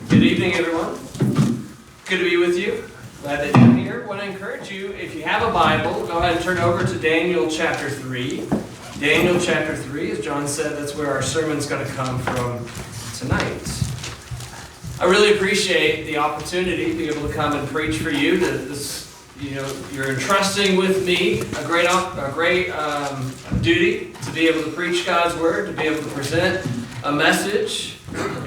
Good evening, everyone. Good to be with you. Glad that you're here. I want to encourage you, if you have a Bible, go ahead and turn over to Daniel chapter 3. Daniel chapter 3, as John said, that's where our sermon's going to come from tonight. I really appreciate the opportunity to be able to come and preach for you. You're entrusting with me a great duty to be able to preach God's Word, to be able to present a message.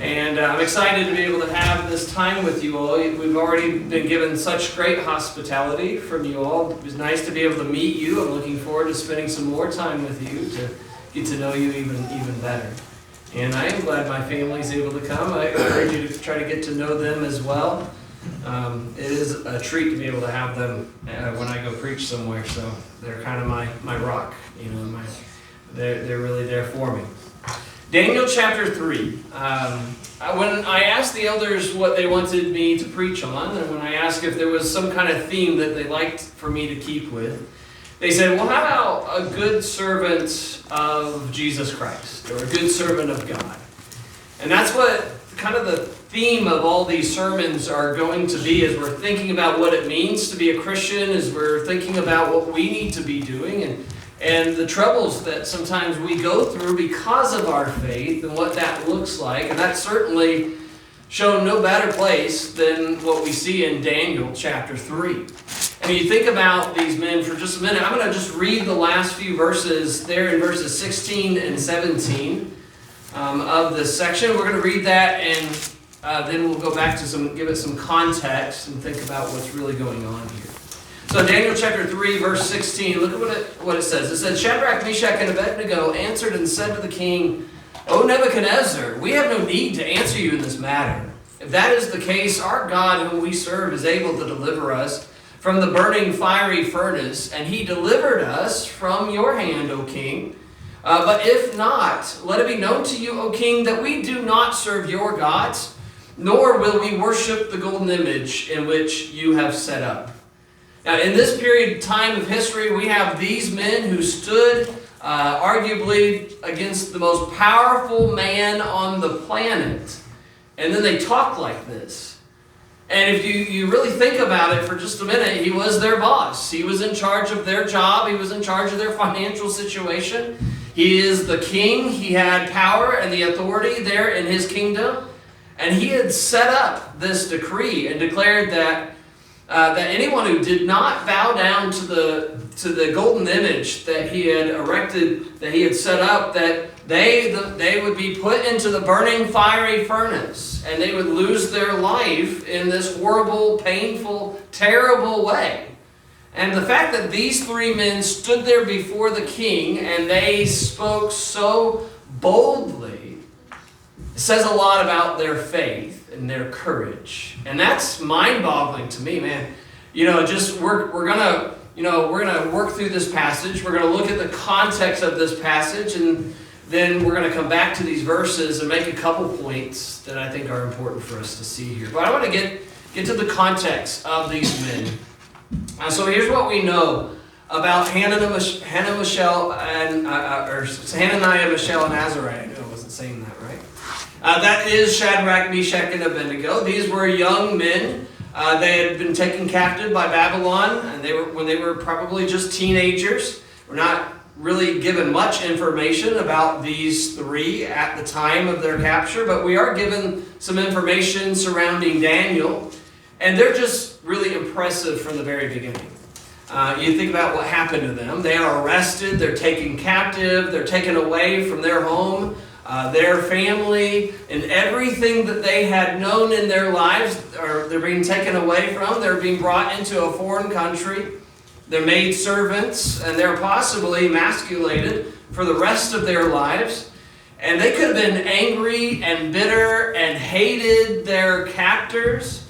And I'm excited to be able to have this time with you all. We've already been given such great hospitality from you all. It was nice to be able to meet you. I'm looking forward to spending some more time with you to get to know you even better. And I am glad my family's able to come. I encourage you to try to get to know them as well. It is a treat to be able to have them when I go preach somewhere. So they're kind of my rock. They're really there for me. Daniel chapter 3. When I asked the elders what they wanted me to preach on, and when I asked if there was some kind of theme that they liked for me to keep with, they said, well, how about a good servant of Jesus Christ, or a good servant of God? And that's what kind of the theme of all these sermons are going to be, as we're thinking about what it means to be a Christian, as we're thinking about what we need to be doing, and the troubles that sometimes we go through because of our faith and what that looks like. And that's certainly shown no better place than what we see in Daniel chapter 3. And you think about these men for just a minute. I'm going to just read the last few verses there in verses 16 and 17 of this section. We're going to read that, and then we'll go back to give it some context and think about what's really going on here. So Daniel chapter 3, verse 16, look at what it says. It said, Shadrach, Meshach, and Abednego answered and said to the king, O Nebuchadnezzar, we have no need to answer you in this matter. If that is the case, our God whom we serve is able to deliver us from the burning fiery furnace, and he delivered us from your hand, O king. But if not, let it be known to you, O king, that we do not serve your gods, nor will we worship the golden image in which you have set up. Now, in this period of time of history, we have these men who stood arguably against the most powerful man on the planet. And then they talk like this. And if you really think about it for just a minute, he was their boss. He was in charge of their job. He was in charge of their financial situation. He is the king. He had power and the authority there in his kingdom. And he had set up this decree and declared that anyone who did not bow down to the golden image that he had erected, that he had set up, that they would be put into the burning fiery furnace, and they would lose their life in this horrible, painful, terrible way. And the fact that these three men stood there before the king and they spoke so boldly says a lot about their faith and their courage. And that's mind-boggling to me, man. We're gonna work through this passage. We're gonna look at the context of this passage, and then we're gonna come back to these verses and make a couple points that I think are important for us to see here. But I want to get to the context of these men. So here's what we know about Hananiah, Mishael, and Azariah. I knew I wasn't saying that right. That is Shadrach, Meshach, and Abednego. These were young men. They had been taken captive by Babylon, and when they were probably just teenagers. We're not really given much information about these three at the time of their capture, but we are given some information surrounding Daniel, and they're just really impressive from the very beginning. You think about what happened to them. They are arrested, they're taken captive, they're taken away from their home, their family, and everything that they had known in their lives, they're being taken away from. They're being brought into a foreign country. They're made servants, and they're possibly emasculated for the rest of their lives. And they could have been angry and bitter and hated their captors,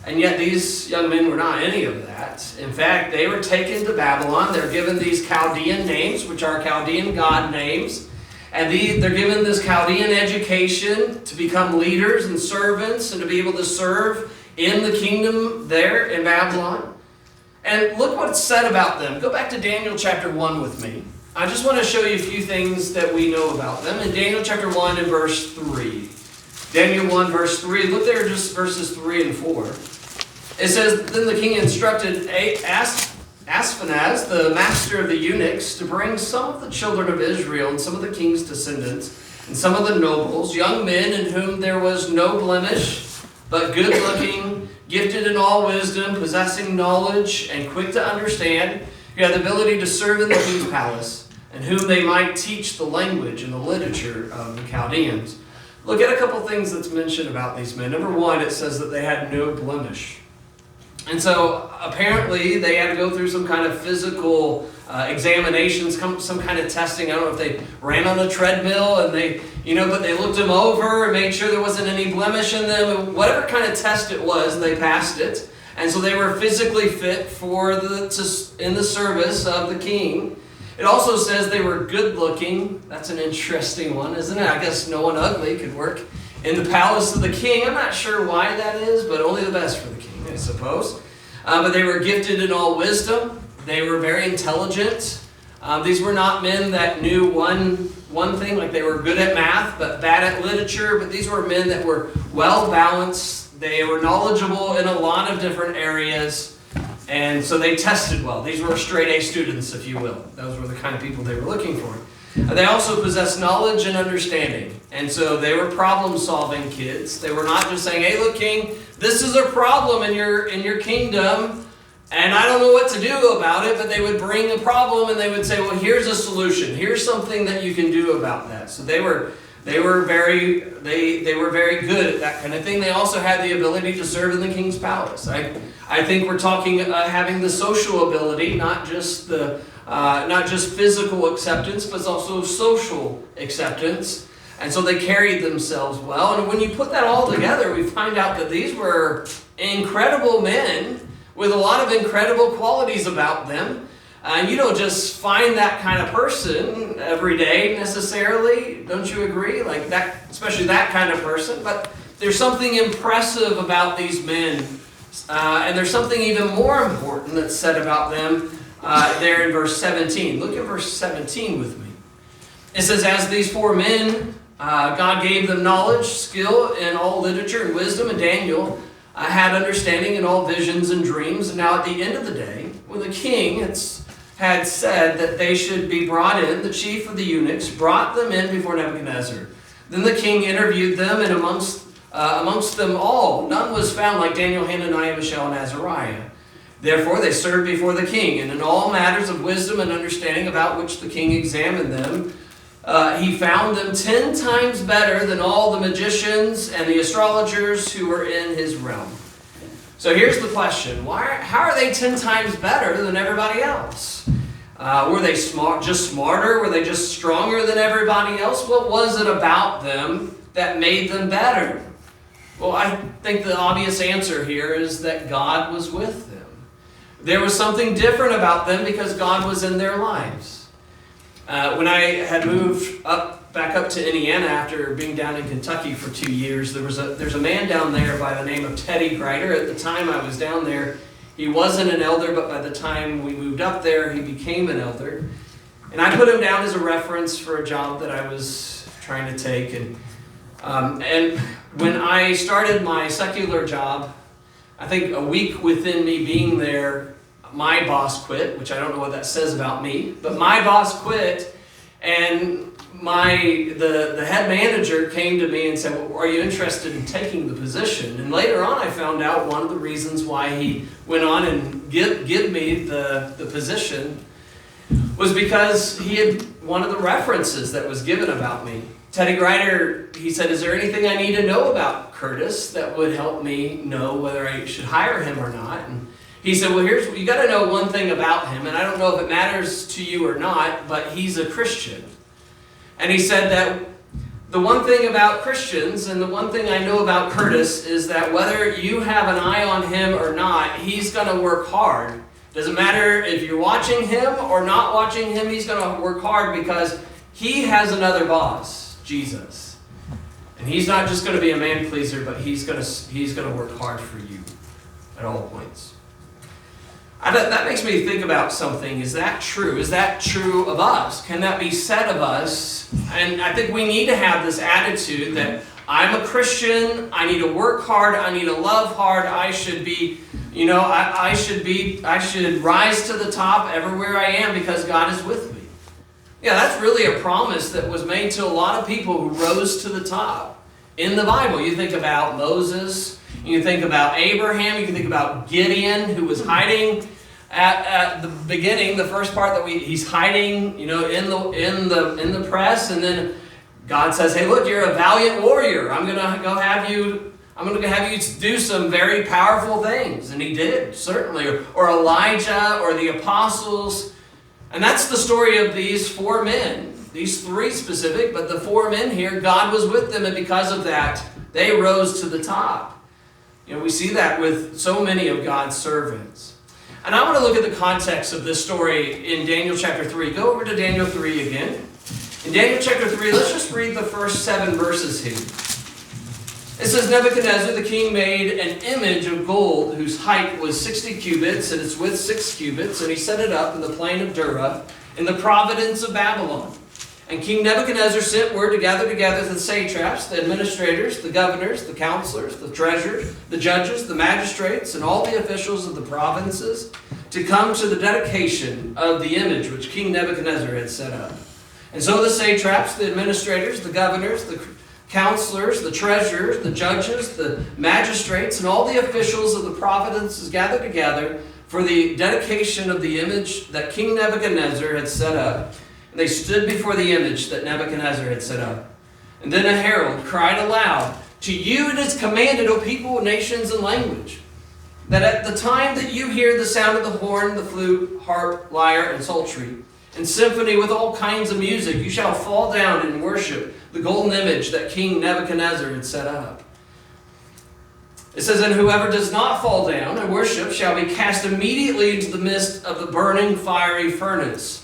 and yet these young men were not any of that. In fact, they were taken to Babylon. They're given these Chaldean names, which are Chaldean god names. And they're given this Chaldean education to become leaders and servants and to be able to serve in the kingdom there in Babylon. And look what's said about them. Go back to Daniel chapter 1 with me. I just want to show you a few things that we know about them. In Daniel chapter 1 and verse 3, Daniel 1 verse 3, look there just verses 3 and 4. It says, then the king instructed Ashpenaz, the master of the eunuchs, to bring some of the children of Israel and some of the king's descendants and some of the nobles, young men in whom there was no blemish, but good-looking, gifted in all wisdom, possessing knowledge, and quick to understand, who had the ability to serve in the king's palace, and whom they might teach the language and the literature of the Chaldeans. Look at a couple things that's mentioned about these men. Number one, it says that they had no blemish. And so apparently they had to go through some kind of physical examinations, some kind of testing. I don't know if they ran on a treadmill and but they looked them over and made sure there wasn't any blemish in them. Whatever kind of test it was, they passed it. And so they were physically fit in the service of the king. It also says they were good looking. That's an interesting one, isn't it? I guess no one ugly could work in the palace of the king. I'm not sure why that is, but only the best for the king, I suppose. But they were gifted in all wisdom. They were very intelligent. These were not men that knew one thing, like they were good at math, but bad at literature. But these were men that were well balanced. They were knowledgeable in a lot of different areas. And so they tested well. These were straight A students, if you will. Those were the kind of people they were looking for. They also possessed knowledge and understanding. And so they were problem-solving kids. They were not just saying, hey, look, king, this is a problem in your kingdom, and I don't know what to do about it, but they would bring a problem and they would say, well, here's a solution. Here's something that you can do about that. So they were very good at that kind of thing. They also had the ability to serve in the king's palace. I think we're talking having the social ability, not just physical acceptance, but also social acceptance. And so they carried themselves well. And when you put that all together, we find out that these were incredible men with a lot of incredible qualities about them. And you don't just find that kind of person every day necessarily, don't you agree? Like that, especially that kind of person. But there's something impressive about these men. And there's something even more important that's said about them there in verse 17. Look at verse 17 with me. It says, as these four men, God gave them knowledge, skill in all literature and wisdom, and Daniel had understanding in all visions and dreams. And now at the end of the day, when the king had said that they should be brought in, the chief of the eunuchs brought them in before Nebuchadnezzar. Then the king interviewed them, and amongst them all, none was found like Daniel, Hananiah, Mishael, and Azariah. Therefore they served before the king, and in all matters of wisdom and understanding about which the king examined them, he found them 10 times better than all the magicians and the astrologers who were in his realm. So here's the question. How are they 10 times better than everybody else? Were they just smarter? Were they just stronger than everybody else? What was it about them that made them better? Well, I think the obvious answer here is that God was with them. There was something different about them because God was in their lives. When I had moved back up to Indiana after being down in Kentucky for 2 years, there's a man down there by the name of Teddy Grider. At the time I was down there, he wasn't an elder, but by the time we moved up there, he became an elder. And I put him down as a reference for a job that I was trying to take. And when I started my secular job, I think a week within me being there, my boss quit, which I don't know what that says about me, but my boss quit, and the head manager came to me and said, well, are you interested in taking the position? And later on I found out one of the reasons why he went on and give me the position was because he had one of the references that was given about me. Teddy Grider, he said, is there anything I need to know about Curtis that would help me know whether I should hire him or not? And he said, well, you got to know one thing about him, and I don't know if it matters to you or not, but he's a Christian. And he said that the one thing about Christians, and the one thing I know about Curtis, is that whether you have an eye on him or not, he's going to work hard. Doesn't matter if you're watching him or not watching him, he's going to work hard because he has another boss, Jesus. And he's not just going to be a man pleaser, but he's going to work hard for you at all points. That makes me think about something. Is that true? Is that true of us? Can that be said of us? And I think we need to have this attitude that I'm a Christian, I need to work hard, I need to love hard, I should be, I should rise to the top everywhere I am because God is with me. Yeah, that's really a promise that was made to a lot of people who rose to the top in the Bible. You think about Moses, you think about Abraham, you can think about Gideon, who was hiding at the beginning, the first part that he's hiding, in the press, and then God says, "Hey, look, you're a valiant warrior. I'm going to have you do some very powerful things." And he did, certainly. Or Elijah, or the apostles. And that's the story of these four men. These three specific, but the four men here, God was with them, and because of that, they rose to the top. We see that with so many of God's servants. And I want to look at the context of this story in Daniel chapter 3. Go over to Daniel 3 again. In Daniel chapter 3, let's just read the first 7 verses here. It says, Nebuchadnezzar the king made an image of gold whose height was 60 cubits and its width 6 cubits, and he set it up in the plain of Dura in the province of Babylon. And King Nebuchadnezzar sent word to gather together the satraps, the administrators, the governors, the counselors, the treasurers, the judges, the magistrates, and all the officials of the provinces to come to the dedication of the image which King Nebuchadnezzar had set up. And so the satraps, the administrators, the governors, the counselors, the treasurers, the judges, the magistrates, and all the officials of the provinces gathered together for the dedication of the image that King Nebuchadnezzar had set up. And they stood before the image that Nebuchadnezzar had set up. And then a herald cried aloud, "To you it is commanded, O people, nations, and language, that at the time that you hear the sound of the horn, the flute, harp, lyre, and psaltery, and symphony with all kinds of music, you shall fall down and worship the golden image that King Nebuchadnezzar had set up." It says, "And whoever does not fall down and worship shall be cast immediately into the midst of the burning fiery furnace."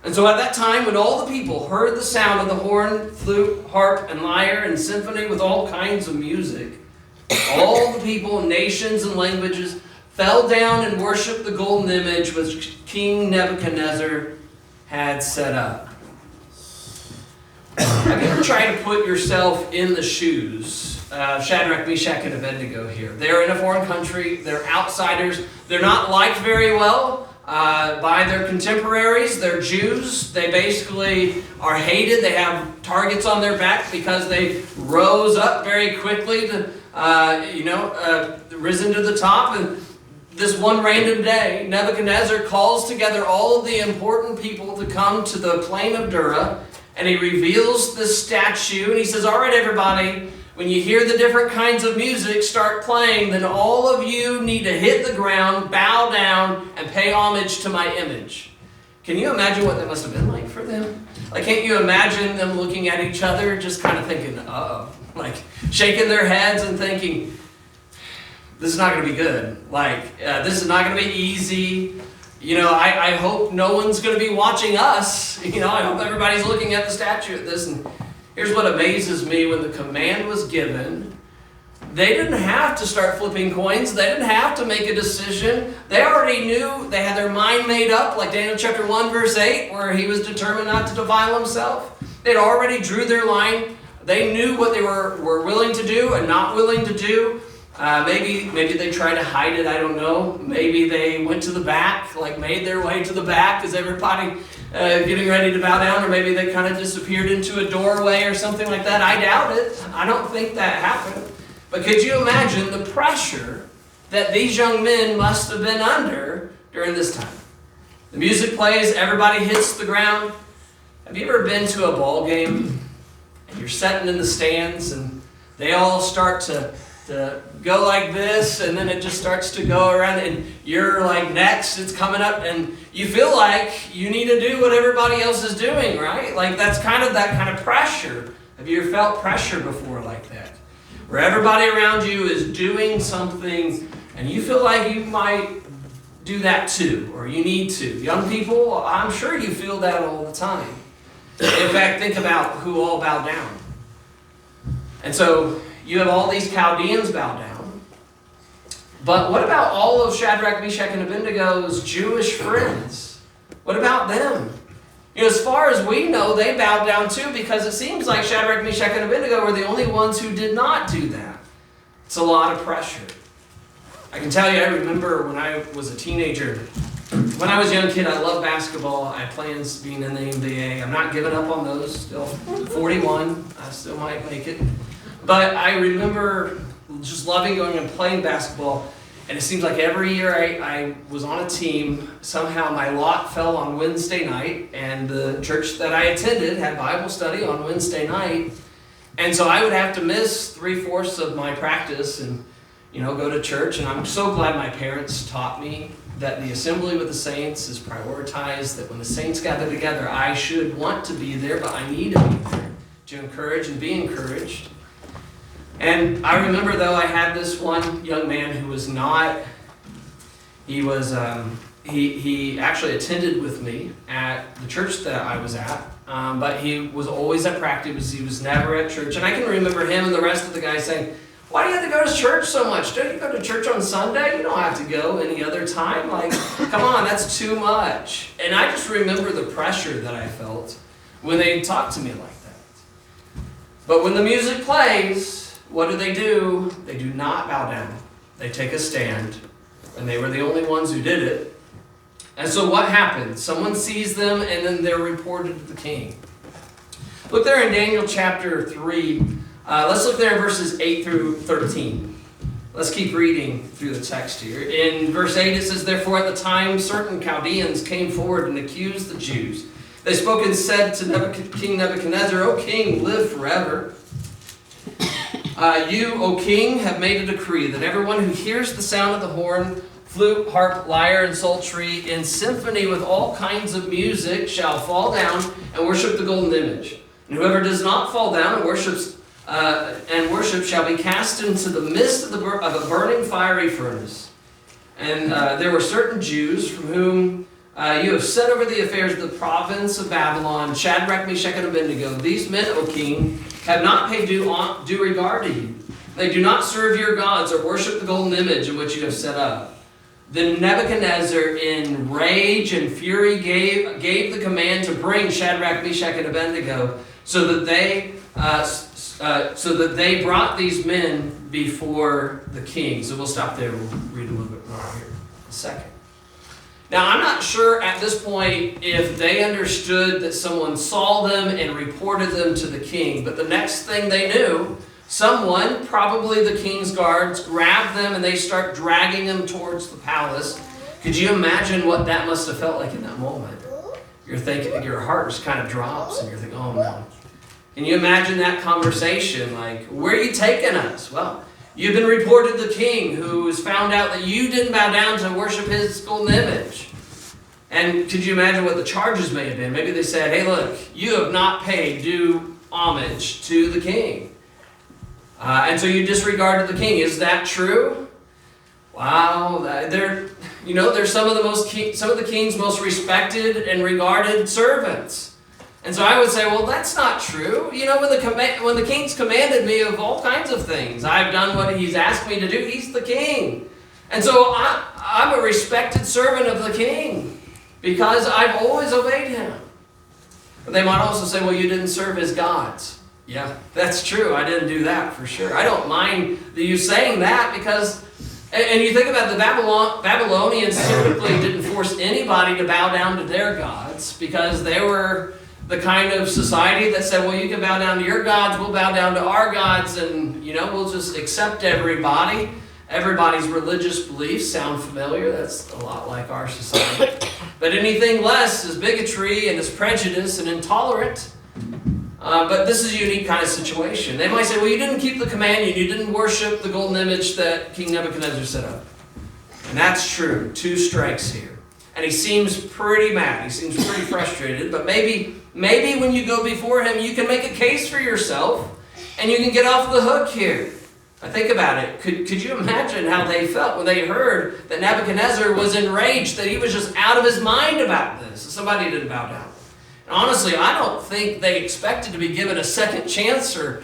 And so at that time, when all the people heard the sound of the horn, flute, harp, and lyre, and symphony with all kinds of music, all the people, nations, and languages fell down and worshipped the golden image which King Nebuchadnezzar had set up. Have you ever tried to put yourself in the shoes of Shadrach, Meshach, and Abednego here? They're in a foreign country. They're outsiders. They're not liked very well by their contemporaries. They're Jews. They basically are hated. They have targets on their back because they rose up very quickly to, risen to the top. And this one random day, Nebuchadnezzar calls together all of the important people to come to the plain of Dura, and he reveals this statue, and he says, "All right, everybody, when you hear the different kinds of music start playing, then all of you need to hit the ground, bow down, and pay homage to my image." Can you imagine what that must have been like for them? Like, can't you imagine them looking at each other, just kind of thinking, uh-oh, like shaking their heads and thinking, this is not going to be good. This is not going to be easy. I hope no one's going to be watching us. I hope everybody's looking at the statue at this. And here's what amazes me. When the command was given, they didn't have to start flipping coins. They didn't have to make a decision. They already knew. They had their mind made up, like Daniel chapter 1, verse 8, where he was determined not to defile himself. They'd already drew their line. They knew what they were willing to do and not willing to do. Maybe they tried to hide it, I don't know. Maybe they went to the back, made their way to the back as everybody getting ready to bow down, or maybe they kind of disappeared into a doorway or something like that. I doubt it. I don't think that happened. But could you imagine the pressure that these young men must have been under during this time? The music plays, everybody hits the ground. Have you ever been to a ball game and you're sitting in the stands and they all start to go like this, and then it just starts to go around, and you're next, it's coming up, and you feel like you need to do what everybody else is doing, right? That's that kind of pressure. Have you ever felt pressure before like that? Where everybody around you is doing something, and you feel like you might do that too, or you need to. Young people, I'm sure you feel that all the time. In fact, think about who all bowed down. And so, you have all these Chaldeans bow down. But what about all of Shadrach, Meshach, and Abednego's Jewish friends? What about them? As far as we know, they bowed down too, because it seems like Shadrach, Meshach, and Abednego were the only ones who did not do that. It's a lot of pressure. I can tell you, I remember when I was a teenager, when I was a young kid, I loved basketball. I had plans being in the NBA. I'm not giving up on those. Still 41. I still might make it. But I remember just loving going and playing basketball. And it seems like every year I was on a team, somehow my lot fell on Wednesday night, and the church that I attended had Bible study on Wednesday night. And so I would have to miss 3/4 of my practice and, go to church. And I'm so glad my parents taught me that the assembly with the saints is prioritized, that when the saints gather together, I should want to be there, but I need to be there to encourage and be encouraged. And I remember, though, I had this one young man who was not, he actually attended with me at the church that I was at, but he was always at practice. He was never at church. And I can remember him and the rest of the guys saying, "Why do you have to go to church so much? Don't you go to church on Sunday? You don't have to go any other time. Like, come on, that's too much." And I just remember the pressure that I felt when they talked to me like that. But when the music plays, what do? They do not bow down. They take a stand, and they were the only ones who did it. And so what happened? Someone sees them, and then they're reported to the king. Look there in Daniel chapter 3. Let's look there in verses 8 through 13. Let's keep reading through the text here. In verse 8 it says, "Therefore at the time certain Chaldeans came forward and accused the Jews. They spoke and said to King Nebuchadnezzar, 'O king, live forever. You, O king, have made a decree that everyone who hears the sound of the horn, flute, harp, lyre, and psaltery in symphony with all kinds of music shall fall down and worship the golden image. And whoever does not fall down and worship shall be cast into the midst of a burning fiery furnace. And there were certain Jews from whom you have set over the affairs of the province of Babylon, Shadrach, Meshach, and Abednego. These men, O king, have not paid due regard to you. They do not serve your gods or worship the golden image in which you have set up.' Then Nebuchadnezzar, in rage and fury, gave the command to bring Shadrach, Meshach, and Abednego, so that they brought these men before the king." So we'll stop there. We'll read a little bit more here in a second. Now, I'm not sure at this point if they understood that someone saw them and reported them to the king, but the next thing they knew, someone, probably the king's guards, grabbed them and they start dragging them towards the palace. Could you imagine what that must have felt like in that moment? You're thinking, your heart just kind of drops and you're thinking, "Oh no." Can you imagine that conversation? Like, "Where are you taking us?" "Well, you've been reported to the king, who has found out that you didn't bow down to worship his golden image." And could you imagine what the charges may have been? Maybe they said, "Hey, look, you have not paid due homage to the king. And so you disregarded the king. Is that true?" Wow, they're some of the king's most respected and regarded servants. And so I would say, well, that's not true. When the king's commanded me of all kinds of things, I've done what he's asked me to do. He's the king. And so I'm a respected servant of the king because I've always obeyed him. But they might also say, well, you didn't serve his gods. Yeah, that's true. I didn't do that for sure. I don't mind you saying that because, and you think about the Babylonians typically didn't force anybody to bow down to their gods because they were the kind of society that said, well, you can bow down to your gods, we'll bow down to our gods, and we'll just accept everybody. Everybody's religious beliefs sound familiar. That's a lot like our society. But anything less is bigotry and is prejudice and intolerant. But this is a unique kind of situation. They might say, well, you didn't keep the command, you didn't worship the golden image that King Nebuchadnezzar set up. And that's true. 2 strikes here. And he seems pretty mad. He seems pretty frustrated. But maybe when you go before him, you can make a case for yourself and you can get off the hook here. Now think about it. Could you imagine how they felt when they heard that Nebuchadnezzar was enraged, that he was just out of his mind about this? Somebody didn't bow down. And honestly, I don't think they expected to be given a second chance or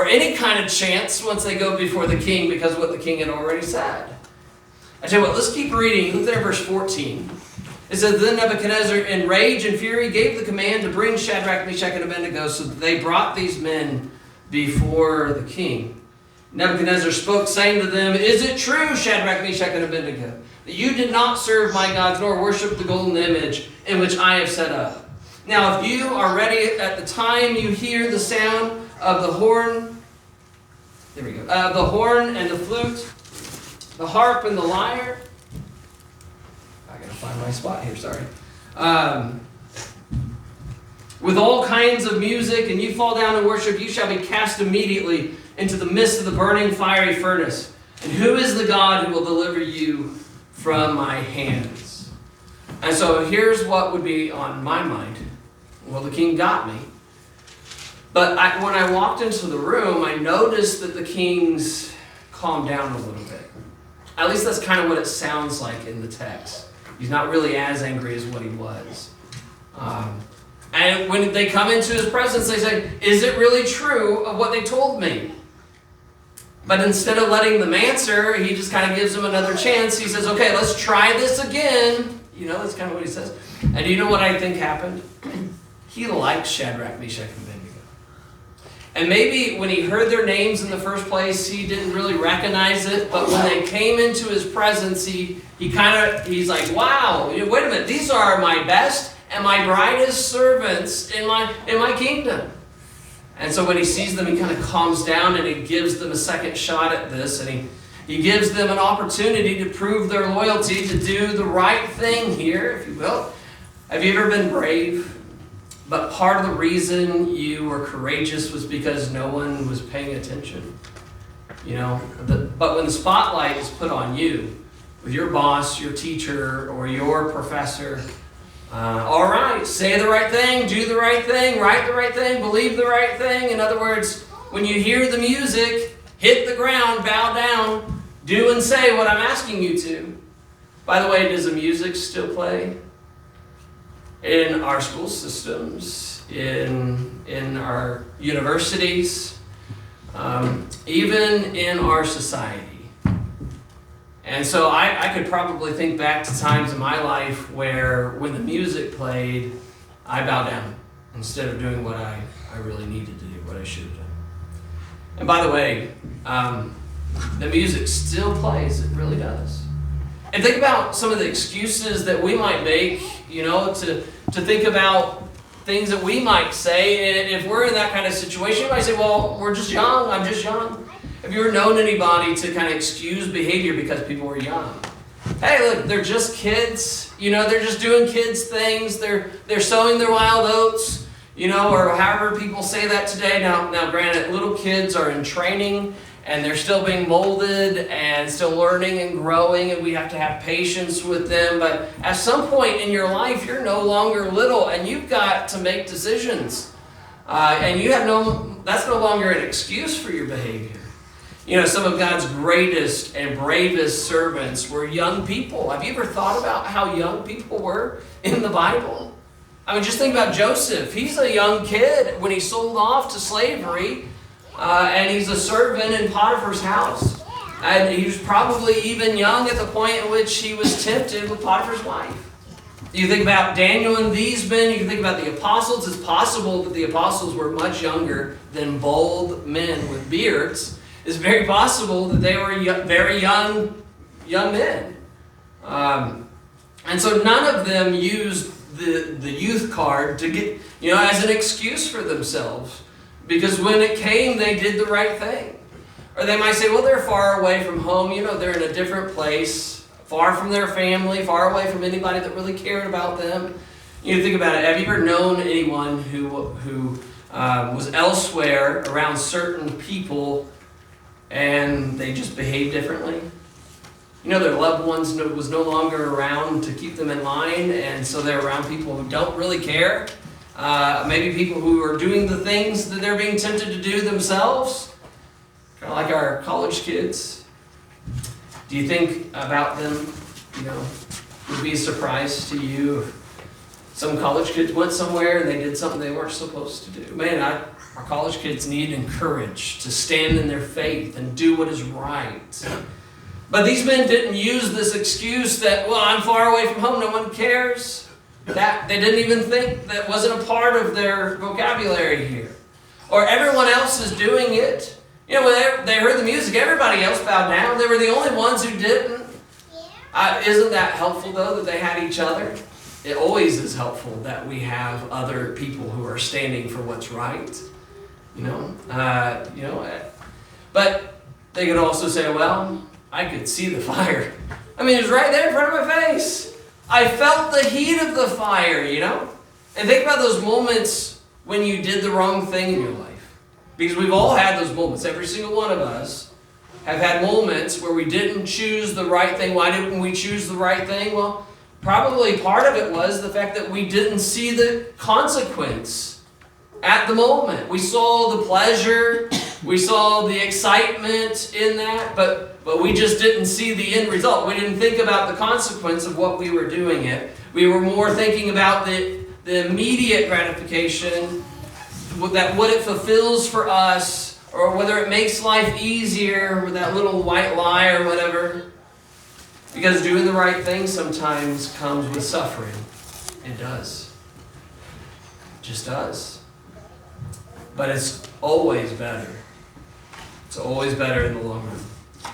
any kind of chance once they go before the king because of what the king had already said. I tell you what, let's keep reading. Look there, verse 14. It says, then Nebuchadnezzar, in rage and fury, gave the command to bring Shadrach, Meshach, and Abednego, so that they brought these men before the king. Nebuchadnezzar spoke, saying to them, is it true, Shadrach, Meshach, and Abednego, that you did not serve my gods, nor worship the golden image in which I have set up? Now, if you are ready at the time you hear the sound of the horn, there we go, the horn and the flute, the harp and the lyre. I gotta find my spot here, sorry. With all kinds of music, and you fall down and worship, you shall be cast immediately into the midst of the burning fiery furnace. And who is the God who will deliver you from my hands? And so here's what would be on my mind. Well, the king got me. But when I walked into the room, I noticed that the king's calmed down a little bit. At least that's kind of what it sounds like in the text. He's not really as angry as what he was. And when they come into his presence, they say, is it really true of what they told me? But instead of letting them answer, he just kind of gives them another chance. He says, okay, let's try this again. You know, that's kind of what he says. And do you know what I think happened? He liked Shadrach, Meshach, and Abednego. And maybe when he heard their names in the first place, he didn't really recognize it. But when they came into his presence, he's like, wow, wait a minute, these are my best and my brightest servants in my kingdom. And so when he sees them, he kind of calms down and he gives them a second shot at this. And he gives them an opportunity to prove their loyalty, to do the right thing here, if you will. Have you ever been brave? But part of the reason you were courageous was because no one was paying attention. You know, but when the spotlight is put on you, with your boss, your teacher, or your professor, all right, say the right thing, do the right thing, write the right thing, believe the right thing. In other words, when you hear the music, hit the ground, bow down, do and say what I'm asking you to. By the way, does the music still play? In our school systems, in our universities, even in our society. And so I could probably think back to times in my life where when the music played, I bowed down instead of doing what I really needed to do, what I should have done. And by the way, the music still plays, it really does. And think about some of the excuses that we might make, you know, to think about things that we might say. And if we're in that kind of situation, you might say, well, we're just young, I'm just young. Have you ever known anybody to kind of excuse behavior because people were young? Hey, look, they're just kids. You know, they're just doing kids things. They're sowing their wild oats, you know, or however people say that today. Now, granted, little kids are in training and they're still being molded and still learning and growing, and we have to have patience with them. But at some point in your life, you're no longer little and you've got to make decisions. And that's no longer an excuse for your behavior. You know, some of God's greatest and bravest servants were young people. Have you ever thought about how young people were in the Bible? I mean, just think about Joseph. He's a young kid when he's sold off to slavery, and he's a servant in Potiphar's house. And he was probably even young at the point at which he was tempted with Potiphar's wife. You think about Daniel and these men, you can think about the apostles. It's possible that the apostles were much younger than bold men with beards. It's very possible that they were very young men. And so none of them used the youth card to get, you know, as an excuse for themselves. Because when it came, they did the right thing. Or they might say, well, they're far away from home. You know, they're in a different place, far from their family, far away from anybody that really cared about them. You think about it. Have you ever known anyone who was elsewhere around certain people and they just behave differently? You know, their loved ones was no longer around to keep them in line, and so they're around people who don't really care. Maybe people who are doing the things that they're being tempted to do themselves. Kind of like our college kids. Do you think about them, you know, would be a surprise to you if some college kids went somewhere and they did something they weren't supposed to do? Man, our college kids need encouraged to stand in their faith and do what is right. But these men didn't use this excuse that, well, I'm far away from home, no one cares. That they didn't even think, that wasn't a part of their vocabulary here. Or everyone else is doing it. You know, when they heard the music, everybody else bowed down. They were the only ones who didn't. Isn't that helpful, though, that they had each other? It always is helpful that we have other people who are standing for what's right. But they could also say, well, I could see the fire. I mean, it was right there in front of my face. I felt the heat of the fire, And think about those moments when you did the wrong thing in your life. Because we've all had those moments. Every single one of us have had moments where we didn't choose the right thing. Why didn't we choose the right thing? Well, probably part of it was the fact that we didn't see the consequence at the moment. We saw the pleasure, we saw the excitement in that, but we just didn't see the end result. We didn't think about the consequence of what we were doing it. We were more thinking about the immediate gratification, that what it fulfills for us, or whether it makes life easier with that little white lie or whatever. Because doing the right thing sometimes comes with suffering. It does. It just does. But it's always better. It's always better in the long run.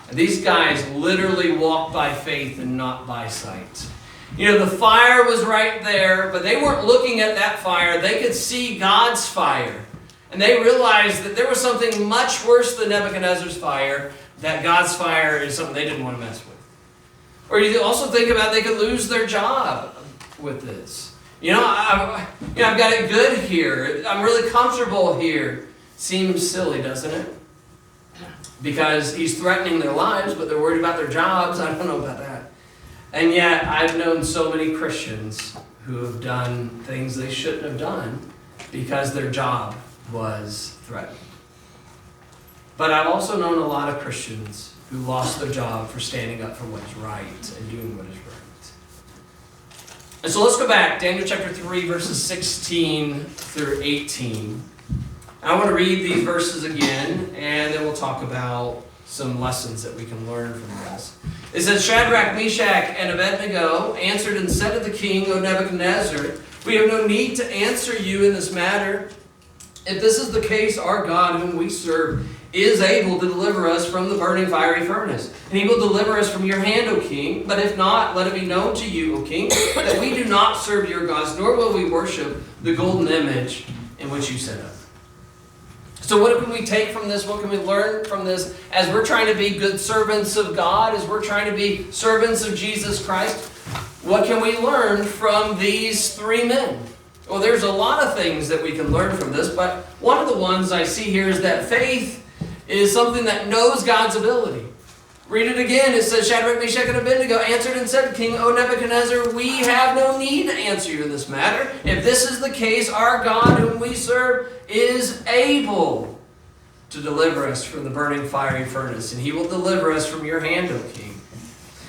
And these guys literally walked by faith and not by sight. The fire was right there, but they weren't looking at that fire. They could see God's fire. And they realized that there was something much worse than Nebuchadnezzar's fire, that God's fire is something they didn't want to mess with. Or you also think about they could lose their job with this. I've got it good here. I'm really comfortable here. Seems silly, doesn't it? Because he's threatening their lives, but they're worried about their jobs. I don't know about that. And yet, I've known so many Christians who have done things they shouldn't have done because their job was threatened. But I've also known a lot of Christians who lost their job for standing up for what is right and doing what is right. And so let's go back, Daniel chapter 3, verses 16 through 18. I want to read these verses again, and then we'll talk about some lessons that we can learn from this. It says, Shadrach, Meshach, and Abednego answered and said to the king, O Nebuchadnezzar, we have no need to answer you in this matter. If this is the case, our God, whom we serve, is able to deliver us from the burning fiery furnace. And he will deliver us from your hand, O king. But if not, let it be known to you, O king, that we do not serve your gods, nor will we worship the golden image in which you set up. So what can we take from this? What can we learn from this as we're trying to be good servants of God, as we're trying to be servants of Jesus Christ? What can we learn from these three men? Well, there's a lot of things that we can learn from this, but one of the ones I see here is that faith is something that knows God's ability. Read it again. It says, Shadrach, Meshach, and Abednego answered and said, King, O Nebuchadnezzar, we have no need to answer you in this matter. If this is the case, our God, whom we serve, is able to deliver us from the burning fiery furnace, and he will deliver us from your hand, O king.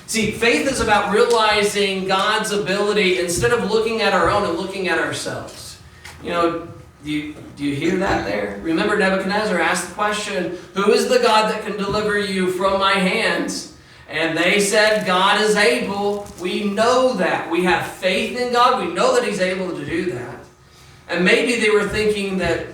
See, faith is about realizing God's ability instead of looking at our own and looking at ourselves. Do you hear that there? Remember, Nebuchadnezzar asked the question, who is the God that can deliver you from my hands? And they said, God is able. We know that. We have faith in God. We know that he's able to do that. And maybe they were thinking that,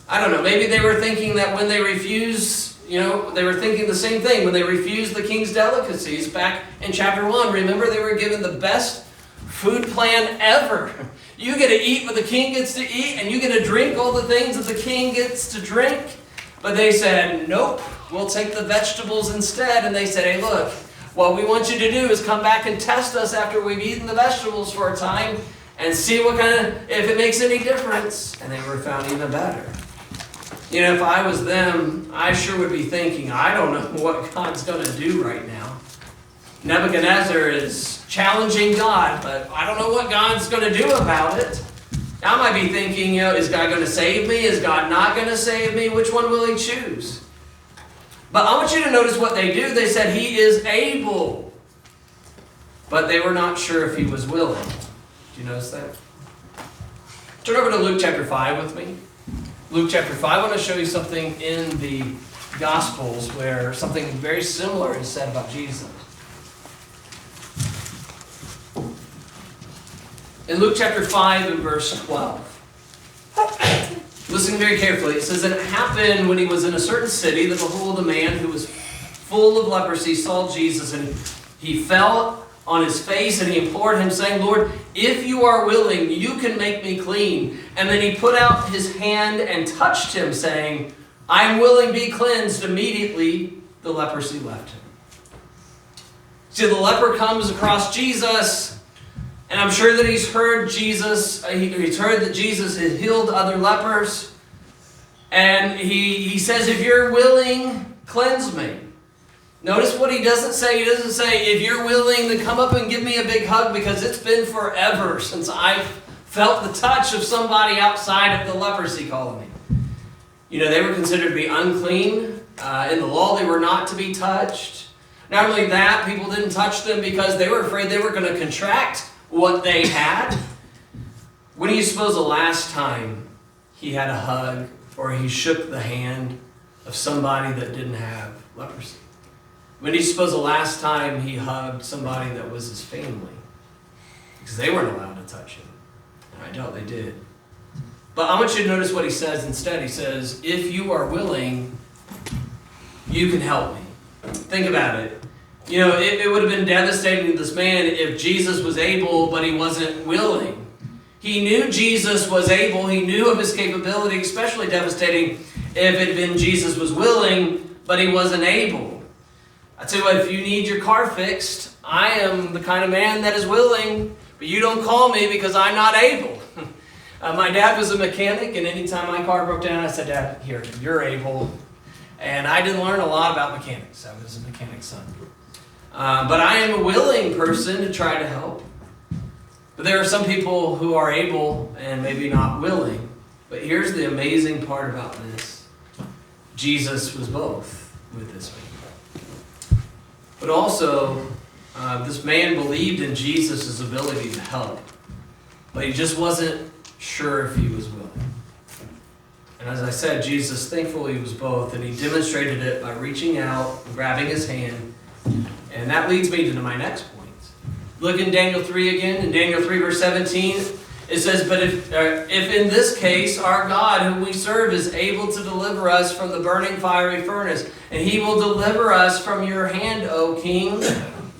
maybe they were thinking that when they refused, they were thinking the same thing. When they refused the king's delicacies back in chapter 1, remember they were given the best food plan ever. You get to eat what the king gets to eat, and you get to drink all the things that the king gets to drink. But they said, nope, we'll take the vegetables instead. And they said, hey, look, what we want you to do is come back and test us after we've eaten the vegetables for a time and see if it makes any difference. And they were found even better. If I was them, I sure would be thinking, I don't know what God's going to do right now. Nebuchadnezzar is challenging God, but I don't know what God's going to do about it. I might be thinking, is God going to save me? Is God not going to save me? Which one will he choose? But I want you to notice what they do. They said he is able, but they were not sure if he was willing. Do you notice that? Turn over to Luke chapter 5 with me. Luke chapter 5, I want to show you something in the Gospels where something very similar is said about Jesus. In Luke chapter 5 and verse 12. Listen very carefully. It says, "And it happened when he was in a certain city that behold, a man who was full of leprosy saw Jesus, and he fell on his face and he implored him, saying, Lord, if you are willing, you can make me clean. And then he put out his hand and touched him, saying, I am willing, be cleansed. Immediately the leprosy left him." See, the leper comes across Jesus, and I'm sure that he's heard he's heard that Jesus has healed other lepers. And he says, if you're willing, cleanse me. Notice what he doesn't say. He doesn't say, if you're willing to come up and give me a big hug, because it's been forever since I've felt the touch of somebody outside of the leprosy colony. You know, they were considered to be unclean. In the law, they were not to be touched. Not only that, people didn't touch them because they were afraid they were going to contract what they had. When do you suppose the last time he had a hug or he shook the hand of somebody that didn't have leprosy? When do you suppose the last time he hugged somebody that was his family? Because they weren't allowed to touch him. And I doubt they did. But I want you to notice what he says instead. He says, if you are willing, you can help me. Think about it. You know, it would have been devastating to this man if Jesus was able, but he wasn't willing. He knew Jesus was able. He knew of his capability, especially devastating if it had been Jesus was willing, but he wasn't able. I tell you what, if you need your car fixed, I am the kind of man that is willing, but you don't call me because I'm not able. My dad was a mechanic, and anytime my car broke down, I said, Dad, here, you're able. And I didn't learn a lot about mechanics. I was a mechanic's son. But I am a willing person to try to help. But there are some people who are able and maybe not willing. But here's the amazing part about this. Jesus was both with this man. But also, this man believed in Jesus' ability to help. But he just wasn't sure if he was willing. And as I said, Jesus, thankfully, was both. And he demonstrated it by reaching out and grabbing his hand. And that leads me to my next point. Look in Daniel 3 again. In Daniel 3, verse 17, it says, But if in this case our God, whom we serve, is able to deliver us from the burning fiery furnace, and he will deliver us from your hand, O king.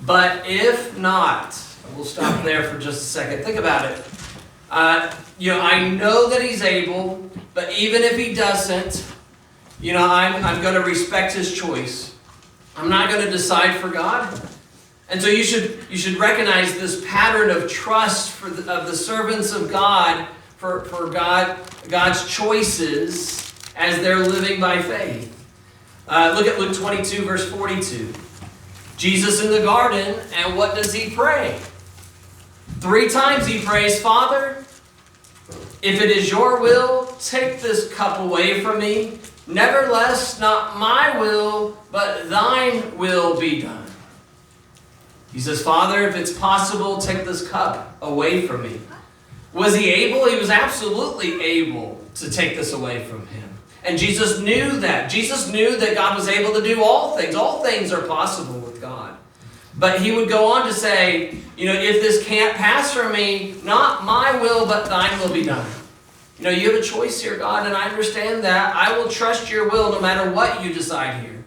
But if not, we'll stop there for just a second. Think about it. I know that he's able, but even if he doesn't, I'm going to respect his choice. I'm not going to decide for God. And so you should recognize this pattern of trust of the servants of God for God's choices as they're living by faith. Look at Luke 22, verse 42. Jesus in the garden, and what does he pray? 3 times he prays, Father, if it is your will, take this cup away from me. Nevertheless, not my will, but thine will be done. He says, Father, if it's possible, take this cup away from me. Was he able? He was absolutely able to take this away from him. And Jesus knew that. Jesus knew that God was able to do all things. All things are possible with God. But he would go on to say, if this can't pass from me, not my will, but thine will be done. You have a choice here, God, and I understand that. I will trust your will no matter what you decide here.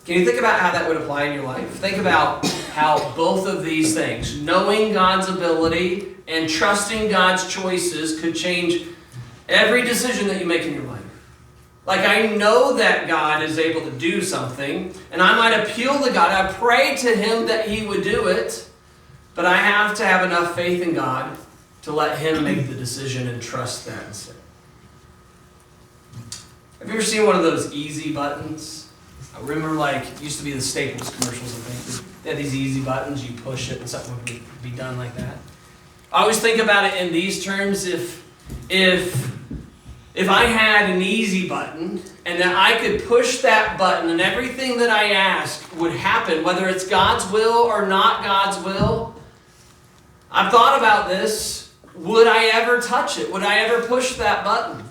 Can you think about how that would apply in your life? Think about how both of these things, knowing God's ability and trusting God's choices, could change every decision that you make in your life. Like, I know that God is able to do something, and I might appeal to God. I pray to him that he would do it, but I have to have enough faith in God to let him make the decision and trust that instead. Have you ever seen one of those easy buttons? I remember, it used to be the Staples commercials, I think. They had these easy buttons, you push it and something would be done like that. I always think about it in these terms. If I had an easy button and that I could push that button and everything that I asked would happen, whether it's God's will or not God's will, I've thought about this. Would I ever touch it? Would I ever push that button?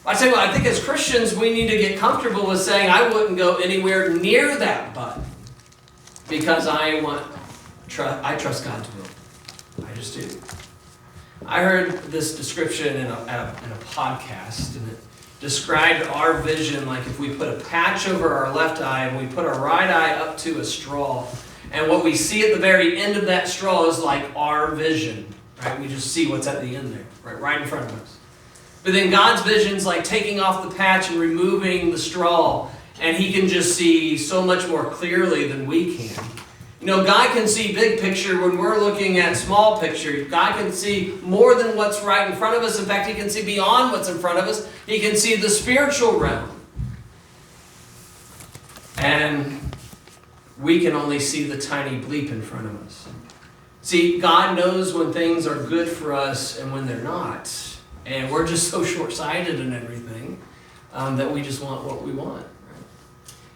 I tell you what, I think as Christians we need to get comfortable with saying, I wouldn't go anywhere near that button because I trust God's will. I just do. I heard this description in a podcast, and it described our vision like if we put a patch over our left eye and we put our right eye up to a straw, and what we see at the very end of that straw is like our vision, right? We just see what's at the end there, right in front of us. But then God's vision's like taking off the patch and removing the straw, and He can just see so much more clearly than we can. You know, God can see big picture when we're looking at small picture. God can see more than what's right in front of us. In fact, He can see beyond what's in front of us. He can see the spiritual realm. And we can only see the tiny bleep in front of us. See, God knows when things are good for us and when they're not. And we're just so short-sighted in everything that we just want what we want. Right?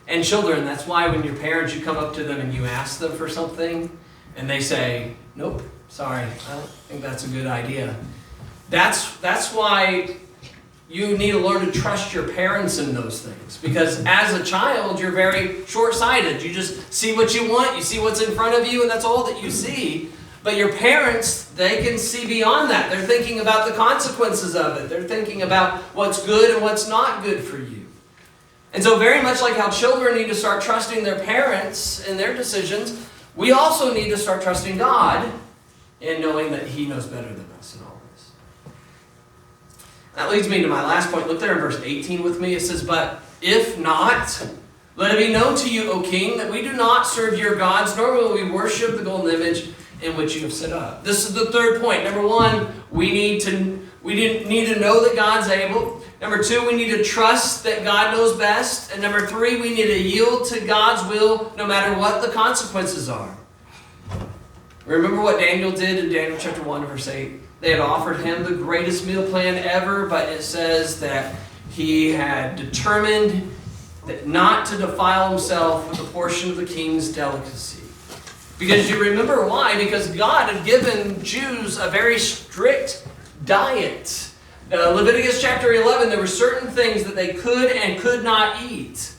And children, that's why when your parents, you come up to them and you ask them for something, and they say, nope, sorry, I don't think that's a good idea. That's why you need to learn to trust your parents in those things. Because as a child, you're very short-sighted. You just see what you want, you see what's in front of you, and that's all that you see. But your parents, they can see beyond that. They're thinking about the consequences of it. They're thinking about what's good and what's not good for you. And so very much like how children need to start trusting their parents in their decisions, we also need to start trusting God in knowing that He knows better than us in all this. That leads me to my last point. Look there in verse 18 with me. It says, but if not, let it be known to you, O king, that we do not serve your gods, nor will we worship the golden image in which you have set up. This is the third point. Number one, we need to know that God's able. Number two, we need to trust that God knows best. And number three, we need to yield to God's will no matter what the consequences are. Remember what Daniel did in Daniel chapter 1, verse 8? They had offered him the greatest meal plan ever, but it says that he had determined that not to defile himself with a portion of the king's delicacy. Because you remember why? Because God had given Jews a very strict diet. Leviticus chapter 11, there were certain things that they could and could not eat.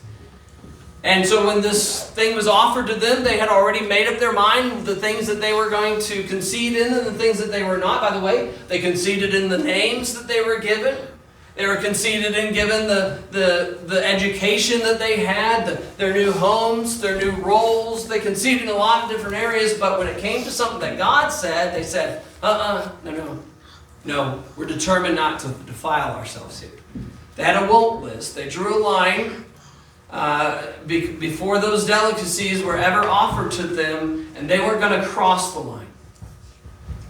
And so when this thing was offered to them, they had already made up their mind the things that they were going to concede in and the things that they were not. By the way, they conceded in the names that they were given. They were conceded in given the education that they had, their new homes, their new roles. They conceded in a lot of different areas, but when it came to something that God said, they said, no, we're determined not to defile ourselves here. They had a won't list. They drew a line before those delicacies were ever offered to them, and they weren't going to cross the line.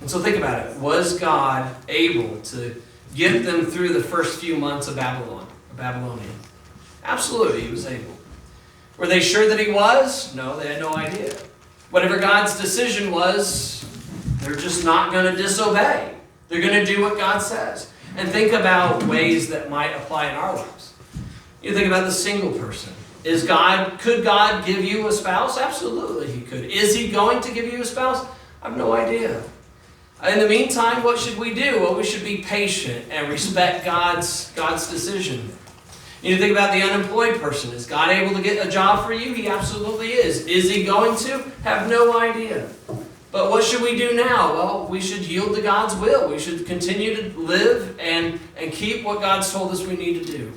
And so think about it. Was God able to get them through the first few months of Babylonian? Absolutely, He was able. Were they sure that He was? No, they had no idea. Whatever God's decision was, they're just not going to disobey. They're going to do what God says. And think about ways that might apply in our lives. You think about the single person. Could God give you a spouse? Absolutely He could. Is He going to give you a spouse? I have no idea. In the meantime, what should we do? Well, we should be patient and respect God's decision. You think about the unemployed person. Is God able to get a job for you? He absolutely is. Is He going to? Have no idea. But what should we do now? Well, we should yield to God's will. We should continue to live and keep what God's told us we need to do.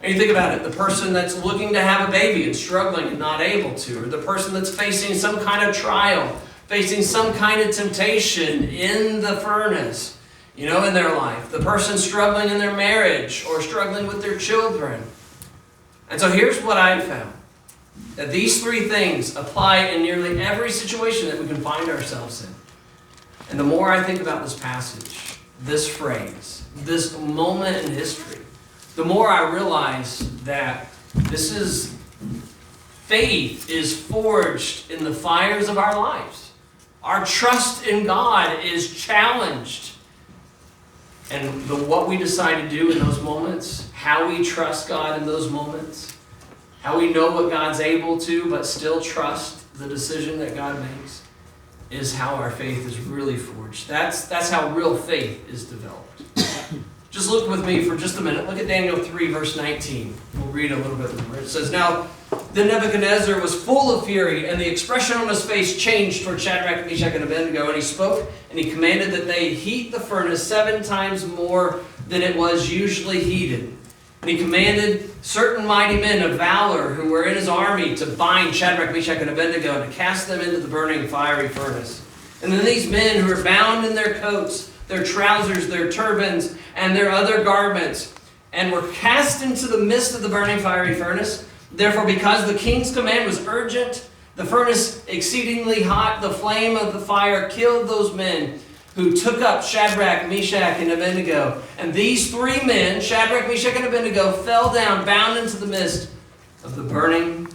And you think about it, the person that's looking to have a baby and struggling and not able to, or the person that's facing some kind of trial, facing some kind of temptation in the furnace, in their life. The person struggling in their marriage or struggling with their children. And so here's what I found. That these three things apply in nearly every situation that we can find ourselves in. And the more I think about this passage, this phrase, this moment in history, the more I realize that faith is forged in the fires of our lives. Our trust in God is challenged. And what we decide to do in those moments, how we trust God in those moments, how we know what God's able to, but still trust the decision that God makes, is how our faith is really forged. That's how real faith is developed. Just look with me for just a minute. Look at Daniel 3, verse 19. We'll read a little bit more. It says, "Now then Nebuchadnezzar was full of fury, and the expression on his face changed toward Shadrach, Meshach, and Abednego. And he spoke, and he commanded that they heat the furnace 7 times more than it was usually heated. And he commanded certain mighty men of valor who were in his army to bind Shadrach, Meshach, and Abednego, and to cast them into the burning fiery furnace. And then these men who were bound in their coats, their trousers, their turbans, and their other garments, and were cast into the midst of the burning fiery furnace. Therefore, because the king's command was urgent, the furnace exceedingly hot, the flame of the fire killed those men who took up Shadrach, Meshach, and Abednego. And these 3 men, Shadrach, Meshach, and Abednego, fell down, bound into the midst of the burning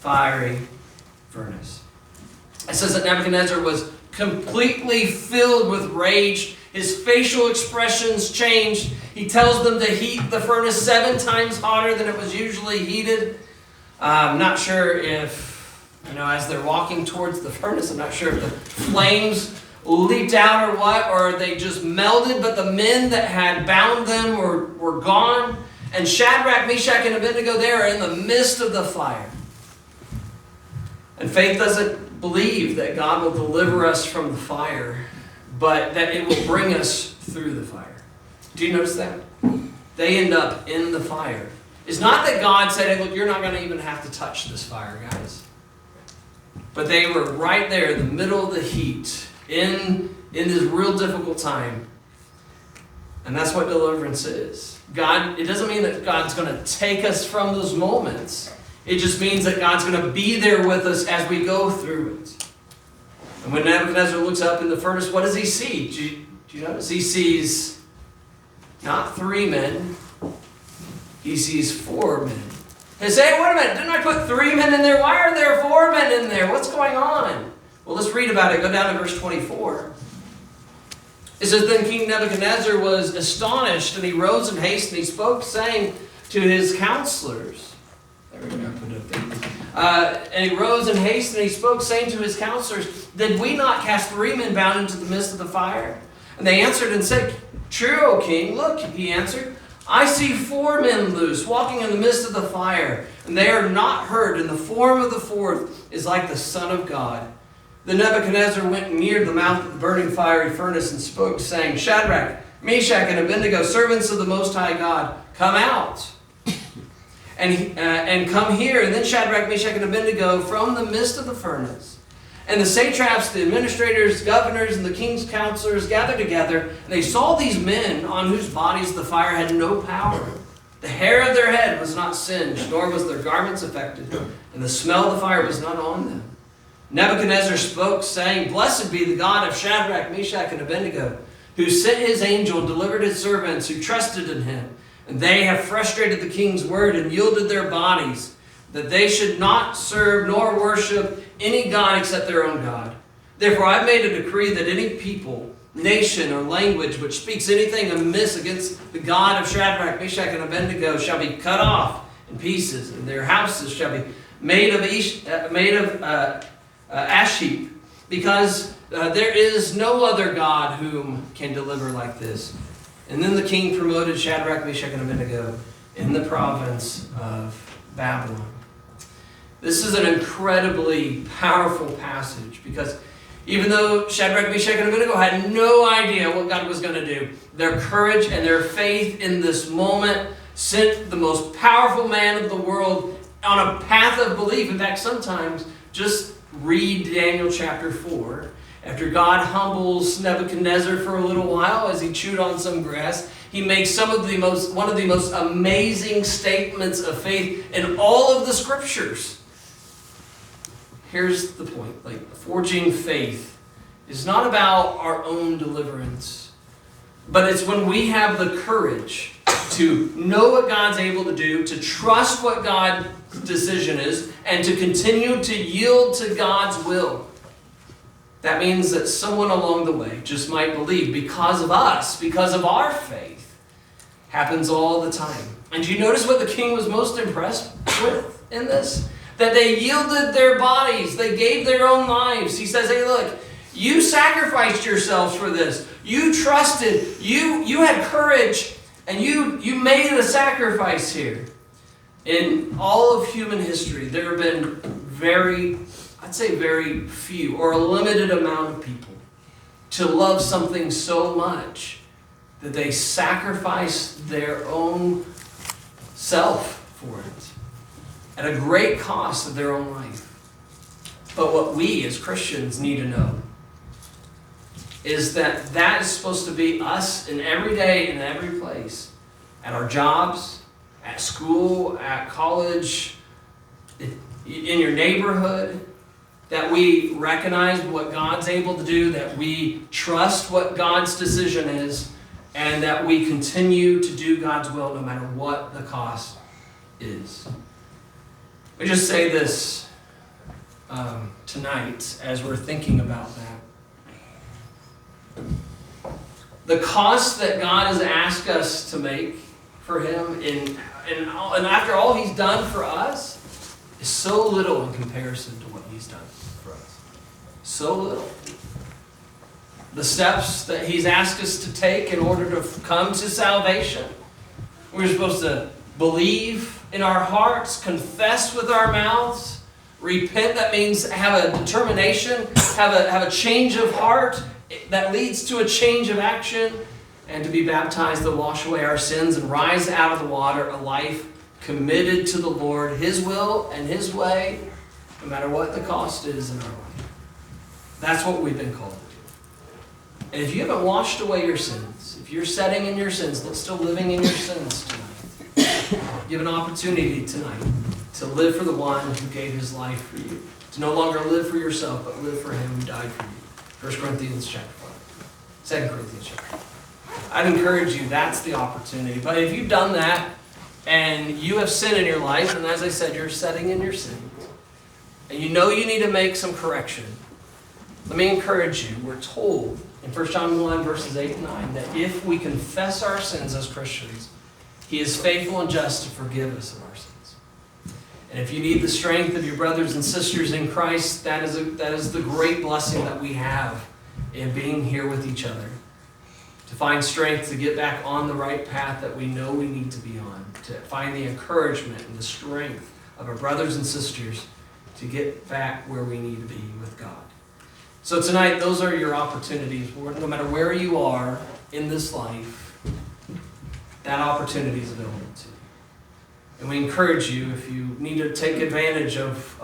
fiery furnace." It says that Nebuchadnezzar was completely filled with rage. His facial expressions changed. He tells them to heat the furnace 7 times hotter than it was usually heated. I'm not sure if, as they're walking towards the furnace, I'm not sure if the flames leaped out or what, or they just melted, but the men that had bound them were gone. And Shadrach, Meshach, and Abednego there are in the midst of the fire. And faith doesn't believe that God will deliver us from the fire, but that it will bring us through the fire. Do you notice that? They end up in the fire. It's not that God said, "Hey, look, you're not going to even have to touch this fire, guys." But they were right there in the middle of the heat, in this real difficult time. And that's what deliverance is. It doesn't mean that God's going to take us from those moments. It just means that God's going to be there with us as we go through it. And when Nebuchadnezzar looks up in the furnace, what does he see? Do you notice? He sees not 3 men. He sees 4 men. He says, "Hey, wait a minute. Didn't I put 3 men in there? Why are there 4 men in there? What's going on?" Well, let's read about it. Go down to verse 24. It says, "Then King Nebuchadnezzar was astonished, and he rose in haste, and he spoke, saying to his counselors," there we go, put it up there. "And he rose in haste, and he spoke, saying to his counselors, Did we not cast 3 men bound into the midst of the fire? And they answered and said, True, O king. Look," he answered, "I see 4 men loose, walking in the midst of the fire, and they are not hurt, and the form of the 4th is like the Son of God." Then Nebuchadnezzar went near the mouth of the burning fiery furnace and spoke, saying, "Shadrach, Meshach, and Abednego, servants of the Most High God, come out and come here." And then Shadrach, Meshach, and Abednego from the midst of the furnace. And the satraps, the administrators, governors, and the king's counselors gathered together, and they saw these men on whose bodies the fire had no power. The hair of their head was not singed, nor was their garments affected, and the smell of the fire was not on them. Nebuchadnezzar spoke, saying, "Blessed be the God of Shadrach, Meshach, and Abednego, who sent his angel and delivered his servants who trusted in him. And they have frustrated the king's word and yielded their bodies, that they should not serve nor worship any god except their own God. Therefore I've made a decree that any people, nation, or language which speaks anything amiss against the God of Shadrach, Meshach, and Abednego shall be cut off in pieces, and their houses shall be made of ash heap, because there is no other God whom can deliver like this." And then the king promoted Shadrach, Meshach, and Abednego in the province of Babylon. This is an incredibly powerful passage, because even though Shadrach, Meshach, and Abednego had no idea what God was going to do, their courage and their faith in this moment sent the most powerful man of the world on a path of belief. In fact, sometimes just read Daniel chapter 4. After God humbles Nebuchadnezzar for a little while as he chewed on some grass, he makes one of the most amazing statements of faith in all of the scriptures. Here's the point. Forging faith is not about our own deliverance, but it's when we have the courage to know what God's able to do, to trust what God's decision is, and to continue to yield to God's will. That means that someone along the way just might believe because of us, because of our faith. Happens all the time. And do you notice what the king was most impressed with in this? That they yielded their bodies. They gave their own lives. He says, "Hey, look, you sacrificed yourselves for this. You trusted. You had courage And you made a sacrifice here. In all of human history, there have been I'd say very few, or a limited amount of people to love something so much that they sacrifice their own self for it at a great cost of their own life. But what we as Christians need to know is that is supposed to be us in every day, in every place, at our jobs, at school, at college, in your neighborhood, that we recognize what God's able to do, that we trust what God's decision is, and that we continue to do God's will no matter what the cost is. Let me just say this tonight as we're thinking about that. The cost that God has asked us to make for Him, and after all He's done for us, is so little in comparison to what He's done for us. So little. The steps that He's asked us to take in order to come to salvation. We're supposed to believe in our hearts, confess with our mouths, repent. That means have a determination, have a change of heart that leads to a change of action, and to be baptized to wash away our sins and rise out of the water a life committed to the Lord, His will and His way, no matter what the cost is in our life. That's what we've been called to do. And if you haven't washed away your sins, if you're setting in your sins, still living in your sins tonight, you have an opportunity tonight to live for the one who gave His life for you. To no longer live for yourself, but live for Him who died for you. 1 Corinthians chapter 5. 2 Corinthians chapter 5. I'd encourage you, that's the opportunity. But if you've done that, and you have sin in your life, and as I said, you're setting in your sins, and you know you need to make some correction, let me encourage you. We're told in 1 John 1, verses 8 and 9, that if we confess our sins as Christians, He is faithful and just to forgive us of our sins. And if you need the strength of your brothers and sisters in Christ, that is the great blessing that we have in being here with each other. To find strength to get back on the right path that we know we need to be on. To find the encouragement and the strength of our brothers and sisters to get back where we need to be with God. So tonight, those are your opportunities. No matter where you are in this life, that opportunity is available to you. And we encourage you, if you need to take advantage of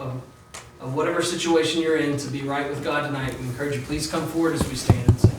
whatever situation you're in to be right with God tonight, we encourage you, please come forward as we stand and sing.